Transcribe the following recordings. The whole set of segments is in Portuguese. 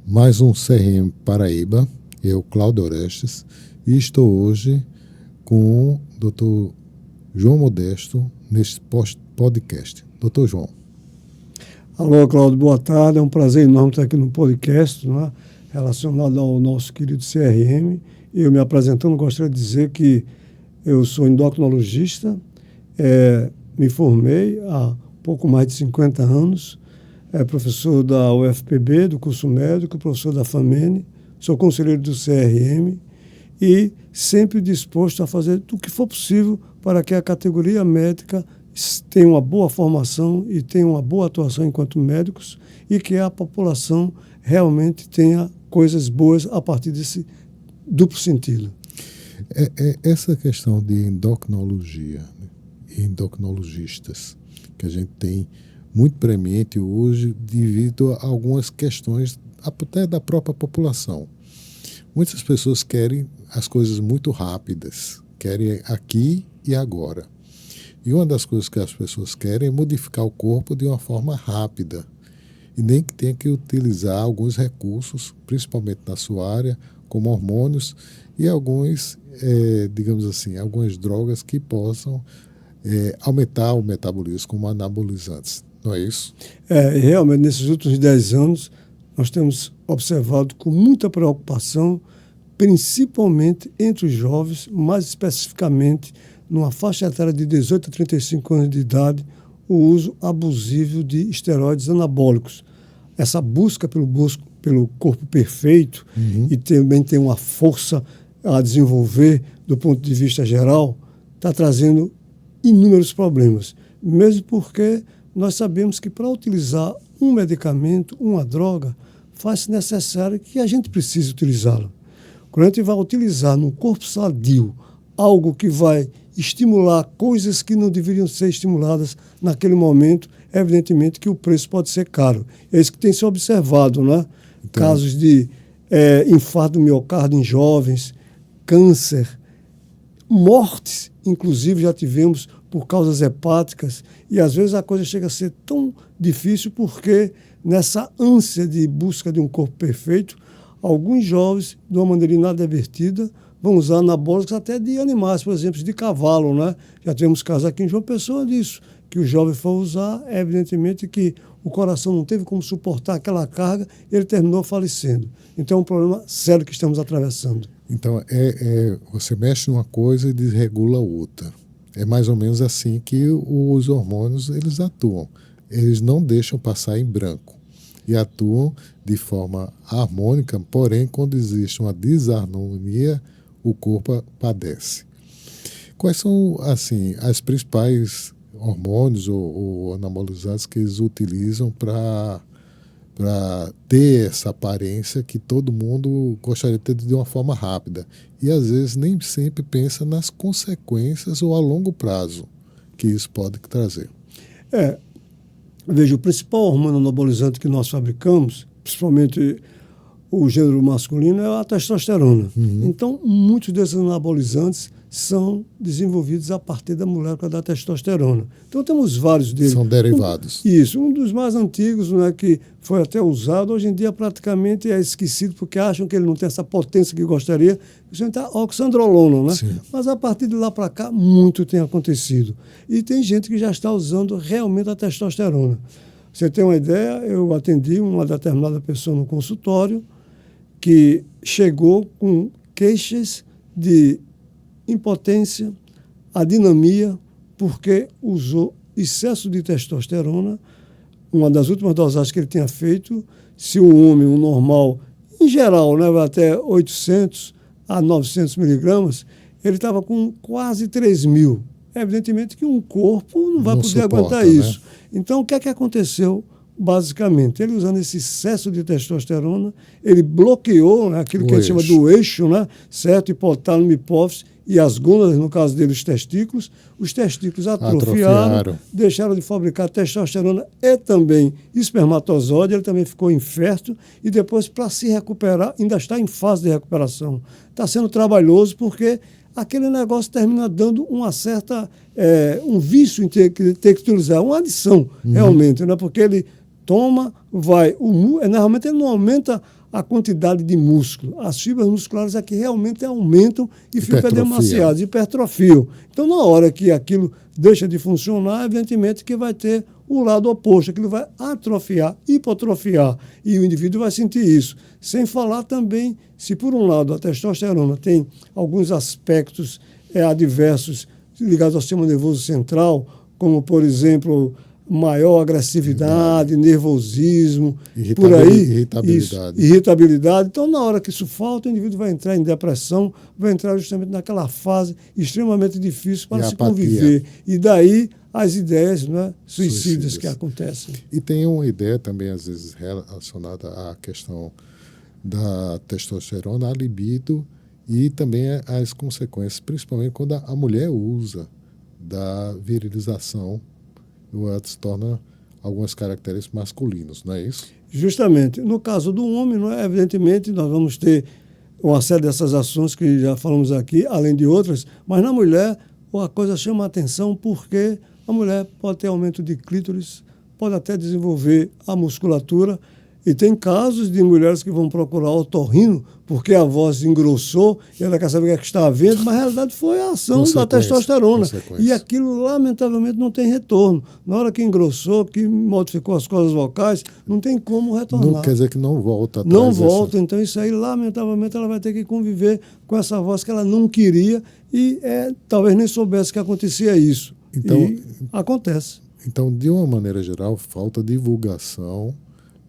mais um CRM Paraíba, eu, Cláudio Orestes, e estou hoje com o Dr. João Modesto neste podcast. Dr. João. Alô, Cláudio, boa tarde. É um prazer enorme estar aqui no podcast, né, relacionado ao nosso querido CRM. Eu me apresentando, gostaria de dizer que eu sou endocrinologista, me formei há pouco mais de 50 anos, professor da UFPB, do curso médico, professor da FAMENE, sou conselheiro do CRM e sempre disposto a fazer o que for possível para que a categoria médica tenha uma boa formação e tenha uma boa atuação enquanto médicos e que a população realmente tenha coisas boas a partir desse duplo sentido. Essa questão de endocrinologia e endocrinologistas que a gente tem muito premente hoje devido a algumas questões até da própria população. Muitas pessoas querem as coisas muito rápidas, querem aqui e agora. E uma das coisas que as pessoas querem é modificar o corpo de uma forma rápida e nem que tenha que utilizar alguns recursos, principalmente na sua área, como hormônios e alguns, digamos assim, algumas drogas que possam aumentar o metabolismo como anabolizantes. Não é isso? Realmente, nesses últimos 10 anos, nós temos observado com muita preocupação, principalmente entre os jovens, mais especificamente numa faixa etária de 18 a 35 anos de idade, o uso abusivo de esteroides anabólicos. Essa busca pelo corpo perfeito e também tem uma força a desenvolver do ponto de vista geral, está trazendo inúmeros problemas, mesmo porque nós sabemos que para utilizar um medicamento, uma droga, faz-se necessário que a gente precise utilizá-lo. Quando a gente vai utilizar no corpo sadio algo que vai estimular coisas que não deveriam ser estimuladas naquele momento, evidentemente que o preço pode ser caro. É isso que tem se observado, né? Então, casos de infarto do miocárdio em jovens, câncer, mortes, inclusive já tivemos por causas hepáticas, e às vezes a coisa chega a ser tão difícil porque nessa ânsia de busca de um corpo perfeito, alguns jovens, de uma maneira inadvertida, vão usar anabólicos até de animais, por exemplo, de cavalo, né? Já tivemos casos aqui em João Pessoa disso, que o jovem foi usar, evidentemente que o coração não teve como suportar aquela carga, ele terminou falecendo. Então é um problema sério que estamos atravessando. Então, você mexe numa coisa e desregula outra. É mais ou menos assim que os hormônios eles atuam. Eles não deixam passar em branco e atuam de forma harmônica, porém, quando existe uma desarmonia, o corpo padece. Quais são, assim, as principais hormônios ou anabolizantes que eles utilizam para ter essa aparência que todo mundo gostaria de ter de uma forma rápida? E, às vezes, nem sempre pensa nas consequências ou a longo prazo que isso pode trazer. Veja, o principal hormônio anabolizante que nós fabricamos, principalmente o gênero masculino, é a testosterona. Então, muitos desses anabolizantes são desenvolvidos a partir da molécula da testosterona. Então, temos vários deles. São derivados. Isso. Um dos mais antigos, né, que foi até usado, hoje em dia praticamente é esquecido porque acham que ele não tem essa potência que gostaria, é a oxandrolona, né? Sim. Mas a partir de lá para cá, muito tem acontecido. E tem gente que já está usando realmente a testosterona. Você tem uma ideia, eu atendi uma determinada pessoa no consultório que chegou com queixas de impotência, adinamia, porque usou excesso de testosterona. Uma das últimas dosagens que ele tinha feito, se o homem, o normal, em geral, né, vai até 800 a 900 miligramas, ele estava com quase 3.000. Evidentemente que um corpo não vai poder aguentar isso. Né? Então, o que é que aconteceu? Basicamente, ele usando esse excesso de testosterona, ele bloqueou, né, aquilo que a gente chama do eixo, né, certo? Hipotálamo, hipófise e as gônadas, no caso dele, os testículos atrofiaram, deixaram de fabricar testosterona e também espermatozoide, ele também ficou infértil e depois, para se recuperar, ainda está em fase de recuperação. Está sendo trabalhoso porque aquele negócio termina dando uma certa, um vício em ter que utilizar, uma adição, realmente, né, porque ele toma, vai, normalmente ele não aumenta a quantidade de músculo. As fibras musculares é que realmente aumentam e ficam demasiadas, hipertrofiam. Então, na hora que aquilo deixa de funcionar, evidentemente que vai ter o lado oposto, aquilo vai atrofiar, hipotrofiar, e o indivíduo vai sentir isso. Sem falar também, se por um lado a testosterona tem alguns aspectos adversos ligados ao sistema nervoso central, como, por exemplo, maior agressividade, nervosismo, por aí, irritabilidade. Então, na hora que isso falta, o indivíduo vai entrar em depressão, vai entrar justamente naquela fase extremamente difícil para se conviver. E daí as ideias, né, suicidas que acontecem. E tem uma ideia também, às vezes, relacionada à questão da testosterona, a libido e também as consequências, principalmente quando a mulher usa da virilização, ela se torna algumas características masculinos, não é isso? Justamente. No caso do homem, não é? Evidentemente, nós vamos ter uma série dessas ações que já falamos aqui, além de outras, mas na mulher a coisa chama a atenção porque a mulher pode ter aumento de clítoris, pode até desenvolver a musculatura, e tem casos de mulheres que vão procurar otorrino porque a voz engrossou e ela quer saber o que é que está havendo, mas na realidade foi a ação da testosterona. E aquilo, lamentavelmente, não tem retorno. Na hora que engrossou, que modificou as cordas vocais, não tem como retornar. Não quer dizer que não volta atrás. Não volta, então isso aí, lamentavelmente, ela vai ter que conviver com essa voz que ela não queria e talvez nem soubesse que acontecia isso. Então, e acontece. Então, de uma maneira geral, falta divulgação,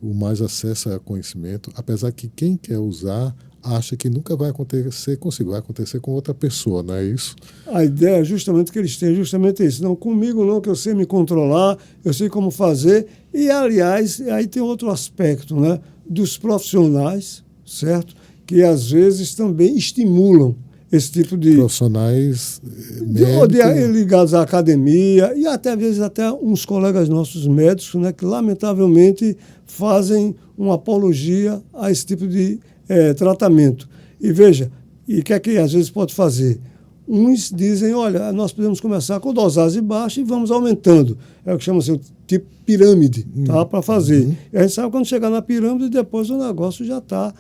o mais acesso a conhecimento, apesar que quem quer usar acha que nunca vai acontecer consigo, vai acontecer com outra pessoa, não é isso? A ideia é justamente que eles têm, justamente isso. Não, comigo não, que eu sei me controlar, eu sei como fazer. E, aliás, aí tem outro aspecto, né, dos profissionais, certo? Que, às vezes, também estimulam esse tipo de... Profissionais ligados à academia e até, às vezes, até uns colegas nossos médicos, né, que, lamentavelmente, fazem uma apologia a esse tipo de tratamento. E veja, e o que é que às vezes pode fazer? Uns dizem, olha, nós podemos começar com dosagem baixa e vamos aumentando. É o que chama-se o tipo pirâmide, tá, para fazer. E a gente sabe quando chegar na pirâmide, depois o negócio já está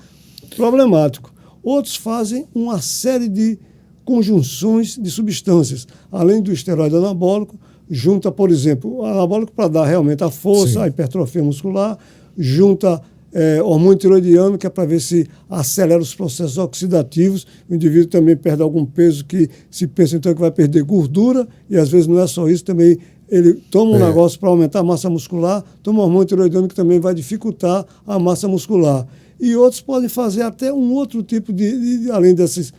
problemático. Outros fazem uma série de conjunções de substâncias. Além do esteroide anabólico, junta, por exemplo, o anabólico para dar realmente a força, sim, a hipertrofia muscular, junta hormônio tiroidiano, que é para ver se acelera os processos oxidativos. O indivíduo também perde algum peso, que se pensa então que vai perder gordura, e às vezes não é só isso, também ele toma um negócio para aumentar a massa muscular, toma hormônio tiroidiano que também vai dificultar a massa muscular. E outros podem fazer até um outro tipo além desses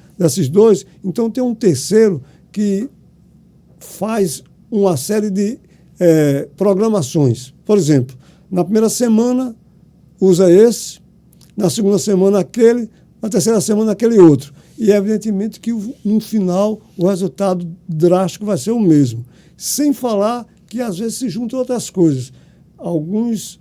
dois. Então tem um terceiro que faz uma série de programações. Por exemplo, na primeira semana usa esse, na segunda semana aquele, na terceira semana aquele outro. E evidentemente que no final o resultado drástico vai ser o mesmo. Sem falar que às vezes se juntam outras coisas. Alguns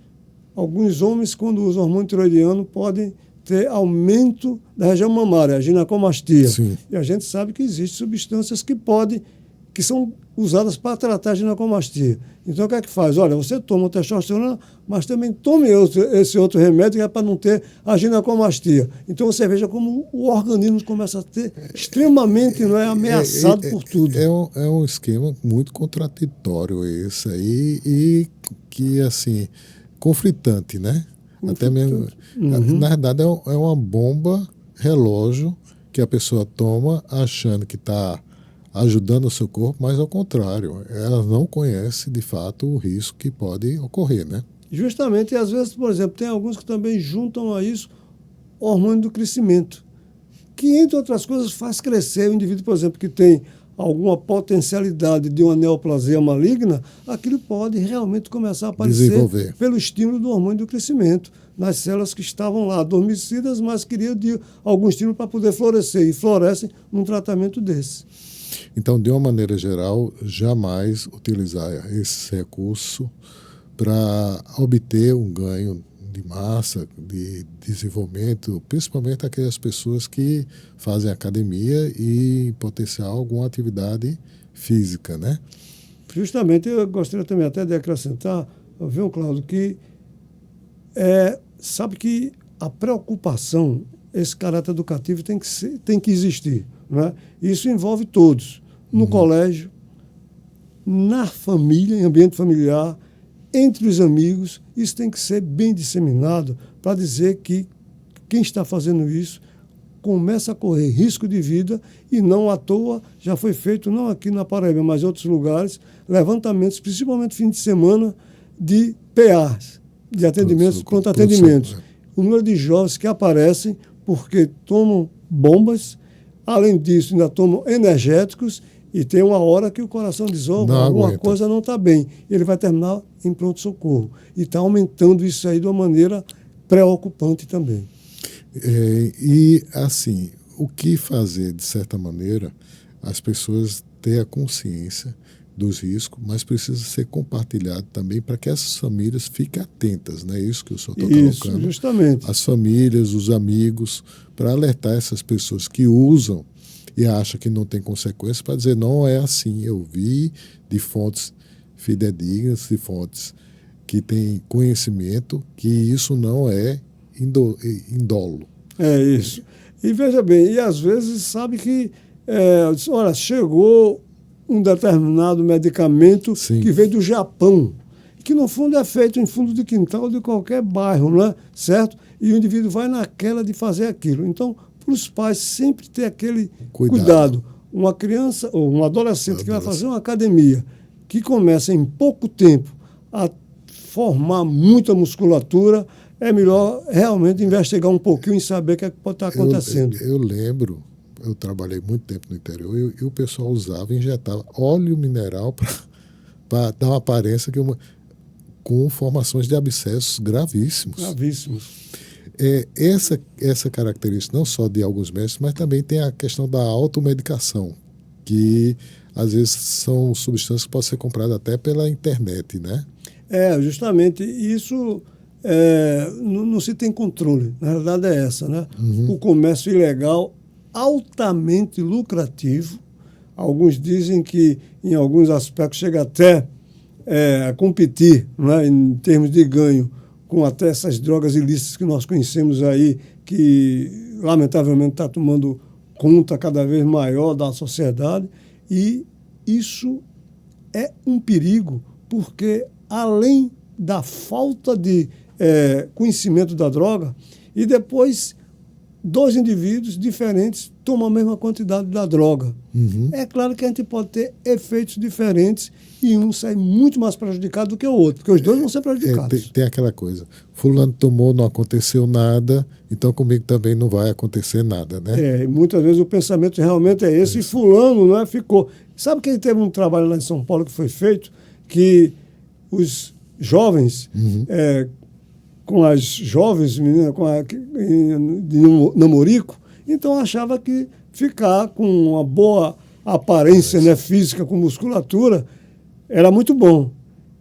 homens, quando usam hormônio tiroidiano, podem ter aumento da região mamária, a ginecomastia. Sim. E a gente sabe que existem substâncias que são usadas para tratar a ginecomastia. Então, o que é que faz? Olha, você toma testosterona, mas também tome esse outro remédio que é para não ter a ginecomastia. Então, você veja como o organismo começa a ter extremamente ameaçado por tudo. É um esquema muito contraditório esse aí e que, assim, conflitante, né? Até mesmo, na verdade, é uma bomba relógio que a pessoa toma achando que está ajudando o seu corpo, mas ao contrário, ela não conhece de fato o risco que pode ocorrer, né? Justamente, e às vezes, por exemplo, tem alguns que também juntam a isso hormônio do crescimento, que, entre outras coisas, faz crescer o indivíduo, por exemplo, que tem alguma potencialidade de uma neoplasia maligna, aquilo pode realmente começar a aparecer pelo estímulo do hormônio do crescimento, nas células que estavam lá adormecidas, mas queriam de algum estímulo para poder florescer, e florescem num tratamento desse. Então, de uma maneira geral, jamais utilizar esse recurso para obter um ganho de massa, de desenvolvimento, principalmente aquelas pessoas que fazem academia e, em potencial, alguma atividade física, né? Justamente, eu gostaria também até de acrescentar, viu, Cláudio, que sabe que a preocupação, esse caráter educativo tem que existir. Né? Isso envolve todos, no colégio, na família, em ambiente familiar, entre os amigos. Isso tem que ser bem disseminado para dizer que quem está fazendo isso começa a correr risco de vida, e não à toa já foi feito, não aqui na Paraíba, mas em outros lugares, levantamentos, principalmente fim de semana, de PAs, de atendimentos, pronto atendimentos. O número de jovens que aparecem porque tomam bombas, além disso ainda tomam energéticos, e tem uma hora que o coração diz, alguma coisa não está bem. Ele vai terminar em pronto-socorro. E está aumentando isso aí de uma maneira preocupante também. E, assim, o que fazer, de certa maneira, as pessoas ter a consciência dos riscos, mas precisa ser compartilhado também para que essas famílias fiquem atentas, não é isso que o senhor está colocando? Isso, justamente. As famílias, os amigos, para alertar essas pessoas que usam e acham que não tem consequências, para dizer, não é assim, eu vi de fontes fidedignas, de fontes que têm conhecimento, que isso não é indolo. É isso. E veja bem, e às vezes sabe que, olha, chegou um determinado medicamento que veio do Japão, que no fundo é feito em fundo de quintal de qualquer bairro, não é? Certo? E o indivíduo vai naquela de fazer aquilo. Então, para os pais sempre ter aquele cuidado. Uma criança ou um adolescente que vai fazer uma academia, que começa em pouco tempo a formar muita musculatura, é melhor realmente investigar um pouquinho e saber o que é que pode estar acontecendo. Eu lembro, eu trabalhei muito tempo no interior e o pessoal usava e injetava óleo mineral para dar uma aparência com formações de abscessos gravíssimos. Essa característica não só de alguns médicos, mas também tem a questão da automedicação, que às vezes são substâncias que podem ser compradas até pela internet, né? Justamente isso. Não se tem controle, na realidade é essa, né? O comércio ilegal altamente lucrativo, alguns dizem que em alguns aspectos chega até a competir, né, em termos de ganho com até essas drogas ilícitas que nós conhecemos aí, que lamentavelmente está tomando conta cada vez maior da sociedade, e isso é um perigo, porque além da falta de conhecimento da droga, e depois dois indivíduos diferentes tomam a mesma quantidade da droga. É claro que a gente pode ter efeitos diferentes e um sai muito mais prejudicado do que o outro, porque os dois vão ser prejudicados. Tem aquela coisa, fulano tomou, não aconteceu nada, então comigo também não vai acontecer nada, né? E muitas vezes o pensamento realmente é esse, e fulano, né, ficou... Sabe que teve um trabalho lá em São Paulo que foi feito, que os jovens... com as jovens meninas de namorico, então achava que ficar com uma boa aparência, né, física, com musculatura, era muito bom.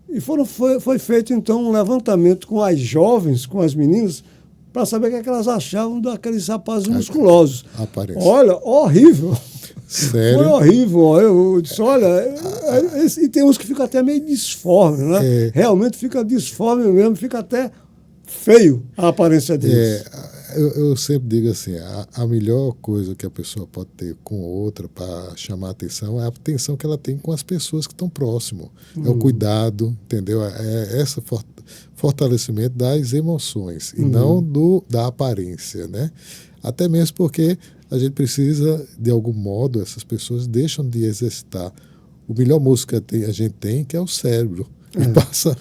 E foi feito, então, um levantamento com as jovens, com as meninas, para saber o que, é que elas achavam daqueles rapazes musculosos. Aparência. Olha, horrível. Sério? Foi horrível. Eu disse, olha, e tem uns que ficam até meio disforme, né? Realmente fica disforme mesmo, fica até feio a aparência deles. Eu sempre digo assim, a melhor coisa que a pessoa pode ter com outra para chamar a atenção é a atenção que ela tem com as pessoas que estão próximas. É o cuidado, entendeu? É esse fortalecimento das emoções e não da aparência, né? Até mesmo porque a gente precisa, de algum modo, essas pessoas deixam de exercitar o melhor músculo que a gente tem, que é o cérebro. E passa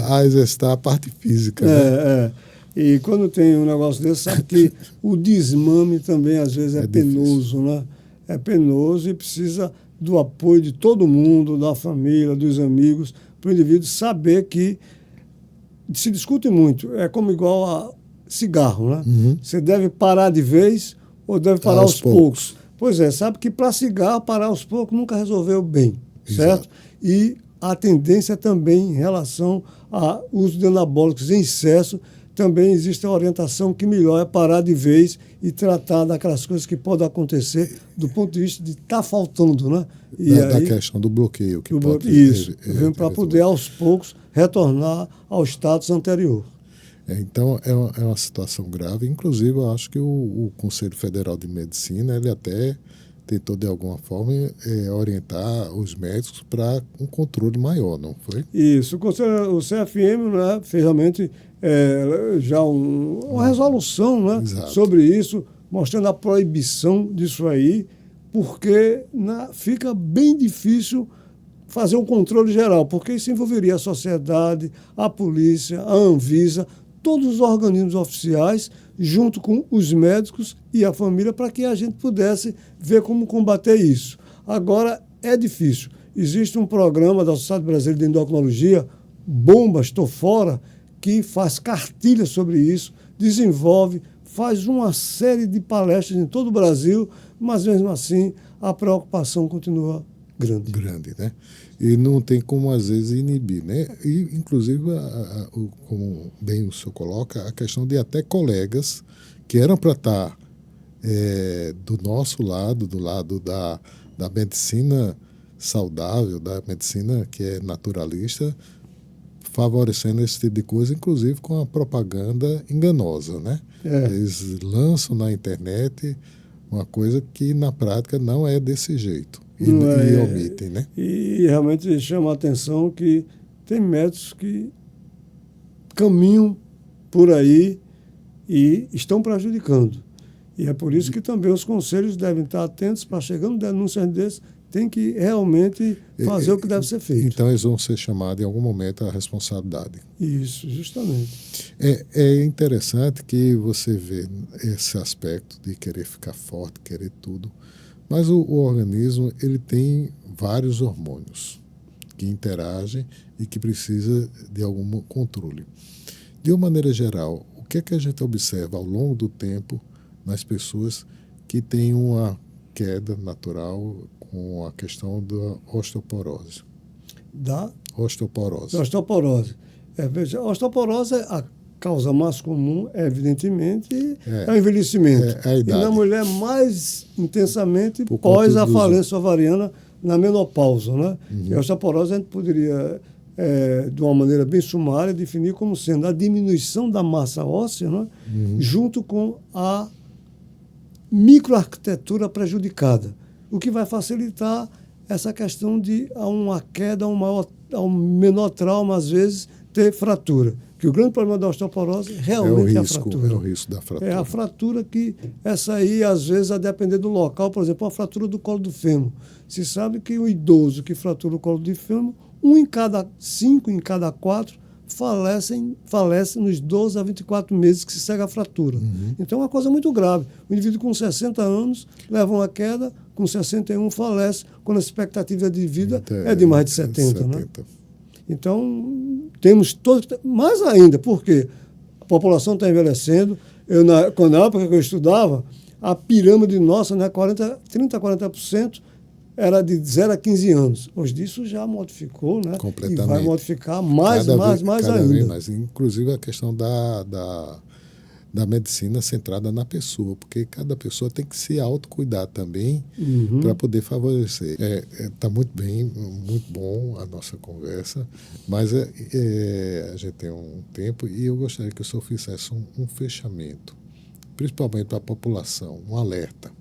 a exercitar a parte física. Né? E quando tem um negócio desse, sabe que o desmame também, às vezes, é penoso, né? É penoso e precisa do apoio de todo mundo, da família, dos amigos, para o indivíduo saber que se discute muito. É como igual a cigarro, né? Você deve parar de vez ou deve parar aos poucos. Pois é, sabe que para cigarro, parar aos poucos nunca resolveu bem, certo? E a tendência também em relação ao uso de anabólicos em excesso, também existe a orientação que melhor é parar de vez e tratar daquelas coisas que podem acontecer do ponto de vista de estar faltando, né? Da questão do bloqueio. Isso, para poder aos poucos retornar ao status anterior. Então, é uma situação grave. Inclusive, eu acho que o Conselho Federal de Medicina, ele até tentou, de alguma forma, orientar os médicos para um controle maior, não foi? Isso, o CFM, né, fez realmente já uma resolução, né, Exato. sobre isso, mostrando a proibição disso aí, porque fica bem difícil fazer um controle geral, porque isso envolveria a sociedade, a polícia, a Anvisa, todos os organismos oficiais, junto com os médicos e a família, para que a gente pudesse ver como combater isso. Agora, é difícil. Existe um programa da Sociedade Brasileira de Endocrinologia, Bomba, Estou Fora, que faz cartilhas sobre isso, desenvolve, faz uma série de palestras em todo o Brasil, mas mesmo assim a preocupação continua grande. Grande, né? E não tem como, às vezes, inibir, né? E, inclusive, como bem o senhor coloca, a questão de até colegas que eram para estar do nosso lado, do lado da medicina saudável, da medicina que é naturalista, favorecendo esse tipo de coisa, inclusive com a propaganda enganosa, né? Eles lançam na internet uma coisa que, na prática, não é desse jeito. E omitem, né? E realmente chama a atenção que tem médicos que caminham por aí e estão prejudicando. E é por isso que também os conselhos devem estar atentos para, chegando denúncias desses, tem que realmente fazer o que deve ser feito. Então eles vão ser chamados em algum momento à responsabilidade. Isso, justamente. É interessante que você vê esse aspecto de querer ficar forte, querer tudo. Mas o organismo ele tem vários hormônios que interagem e que precisa de algum controle. De uma maneira geral, o que é que a gente observa ao longo do tempo nas pessoas que têm uma queda natural com a questão da osteoporose? Da osteoporose. Veja, a osteoporose, a causa mais comum, evidentemente, é o envelhecimento. É a idade. E na mulher, mais intensamente, pós a falência ovariana na menopausa. Né? Uhum. E a osteoporose a gente poderia, de uma maneira bem sumária, definir como sendo a diminuição da massa óssea, né? Junto com a microarquitetura prejudicada, o que vai facilitar essa questão de uma queda, a um menor trauma, às vezes, ter fratura. Que o grande problema da osteoporose realmente é a fratura. É o risco da fratura. É a fratura que, essa aí, às vezes, a depender do local, por exemplo, a fratura do colo do fêmur. Se sabe que o idoso que fratura o colo do fêmur, 1 em cada 5, em cada 4, falece nos 12 a 24 meses que se segue a fratura. Então é uma coisa muito grave. O indivíduo com 60 anos leva uma queda, com 61 falece, quando a expectativa de vida é de mais de 70. Né? Então, temos todos... Mais ainda, porque a população está envelhecendo. Na época que eu estudava, a pirâmide nossa, né, 30% a 40%, era de 0 a 15 anos. Hoje disso já modificou, né? Completamente. E vai modificar mais ainda. Vez mais. Inclusive a questão da medicina centrada na pessoa, porque cada pessoa tem que se autocuidar também para poder favorecer. Está muito bem, muito bom a nossa conversa, mas a gente tem um tempo e eu gostaria que o senhor fizesse um fechamento, principalmente para a população, um alerta.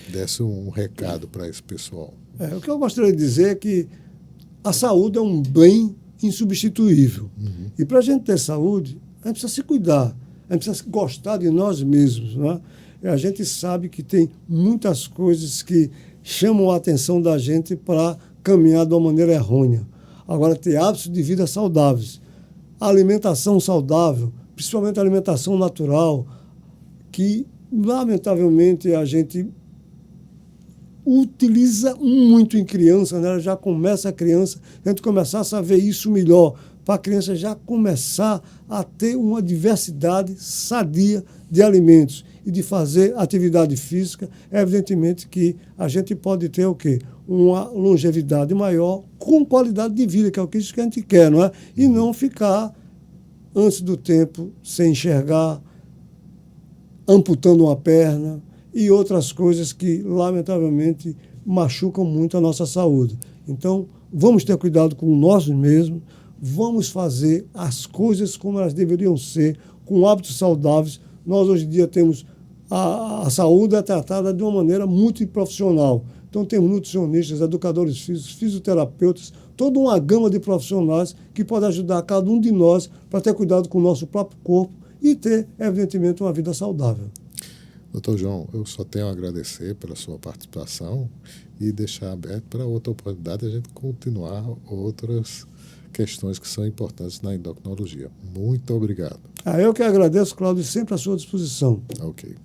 Desse um recado para esse pessoal. O que eu gostaria de dizer é que a saúde é um bem insubstituível. E para a gente ter saúde, a gente precisa se cuidar, a gente precisa gostar de nós mesmos. Né? E a gente sabe que tem muitas coisas que chamam a atenção da gente para caminhar de uma maneira errônea. Agora, ter hábitos de vida saudáveis, a alimentação saudável, principalmente a alimentação natural, que, lamentavelmente, a gente utiliza muito em criança, né? Já começa a criança, a gente começar a ver isso melhor, para a criança já começar a ter uma diversidade sadia de alimentos e de fazer atividade física. Evidentemente que a gente pode ter o quê? Uma longevidade maior com qualidade de vida, que é o que a gente quer, não é? E não ficar antes do tempo sem enxergar, amputando uma perna, e outras coisas que, lamentavelmente, machucam muito a nossa saúde. Então, vamos ter cuidado com nós mesmos, vamos fazer as coisas como elas deveriam ser, com hábitos saudáveis. Nós, hoje em dia, temos a saúde é tratada de uma maneira muito profissional. Então, temos nutricionistas, educadores físicos, fisioterapeutas, toda uma gama de profissionais que podem ajudar cada um de nós para ter cuidado com o nosso próprio corpo e ter, evidentemente, uma vida saudável. Doutor João, eu só tenho a agradecer pela sua participação e deixar aberto para outra oportunidade a gente continuar outras questões que são importantes na endocrinologia. Muito obrigado. Eu que agradeço, Cláudio, sempre à sua disposição. Ok.